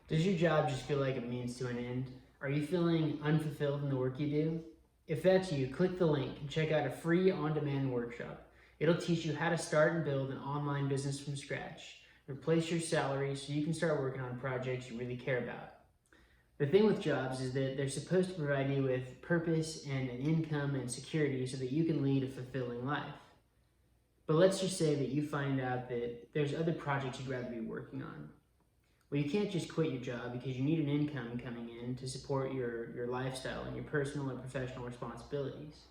Does your job just feel like a means to an end? Are you feeling unfulfilled in the work you do? If that's you, click the link and check out a free on-demand workshop. It'll teach you how to start and build an online business from scratch. Replace your salary so you can start working on projects you really care about. The thing with jobs is that they're supposed to provide you with purpose and an income and security so that you can lead a fulfilling life. But let's just say that you find out that there's other projects you'd rather be working on. Well, you can't just quit your job because you need an income coming in to support your lifestyle and your personal and professional responsibilities.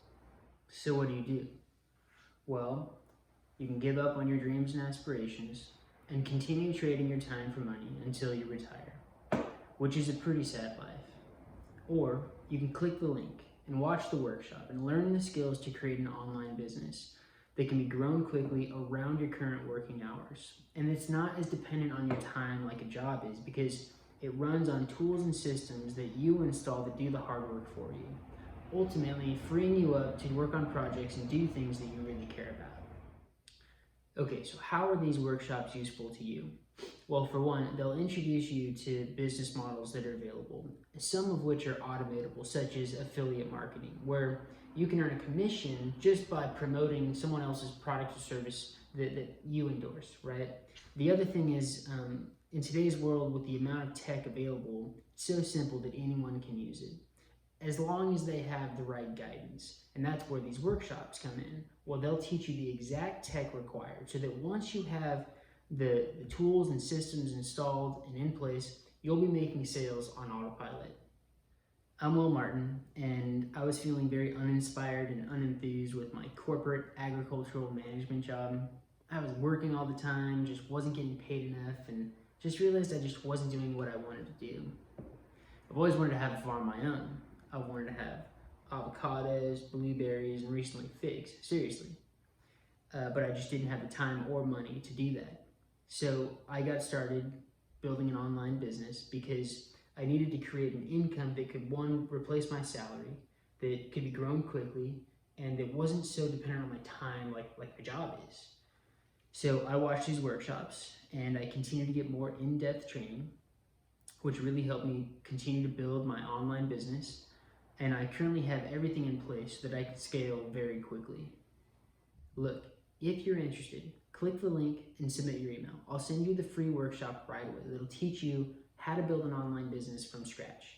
So what do? Well, you can give up on your dreams and aspirations and continue trading your time for money until you retire, which is a pretty sad life. Or you can click the link and watch the workshop and learn the skills to create an online business that can be grown quickly around your current working hours. And it's not as dependent on your time like a job is because it runs on tools and systems that you install that do the hard work for you, ultimately freeing you up to work on projects and do things that you really care about. Okay, so how are these workshops useful to you? Well, for one, they'll introduce you to business models that are available, some of which are automatable, such as affiliate marketing, where you can earn a commission just by promoting someone else's product or service that you endorse, right? The other thing is, in today's world, with the amount of tech available, it's so simple that anyone can use it, as long as they have the right guidance. And that's where these workshops come in. Well, they'll teach you the exact tech required so that once you have the tools and systems installed and in place, you'll be making sales on autopilot. I'm Will Martin, and I was feeling very uninspired and unenthused with my corporate agricultural management job. I was working all the time, just wasn't getting paid enough, and just realized I just wasn't doing what I wanted to do. I've always wanted to have a farm of my own. I wanted to have avocados, blueberries, and recently figs, seriously. But I just didn't have the time or money to do that. So I got started building an online business because I needed to create an income that could, one, replace my salary, that could be grown quickly, and that wasn't so dependent on my time like my job is. So I watched these workshops and I continued to get more in-depth training, which really helped me continue to build my online business. And I currently have everything in place so that I can scale very quickly. Look, if you're interested, click the link and submit your email. I'll send you the free workshop right away that'll teach you how to build an online business from scratch.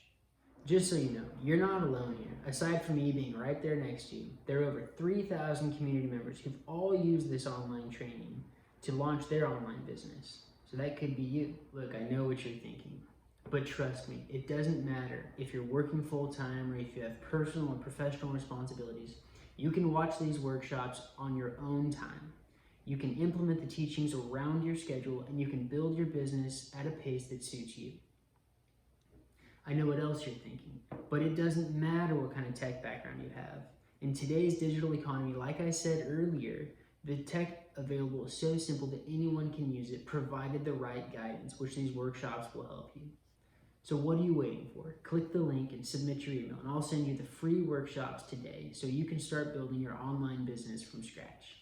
Just so you know, you're not alone here. Aside from me being right there next to you, there are over 3,000 community members who've all used this online training to launch their online business. So that could be you. Look, I know what you're thinking, but trust me, it doesn't matter if you're working full-time or if you have personal and professional responsibilities. You can watch these workshops on your own time. You can implement the teachings around your schedule, and you can build your business at a pace that suits you. I know what else you're thinking, but it doesn't matter what kind of tech background you have. In today's digital economy, like I said earlier, the tech available is so simple that anyone can use it, provided the right guidance, which these workshops will help you. So what are you waiting for? Click the link and submit your email, and I'll send you the free workshops today so you can start building your online business from scratch.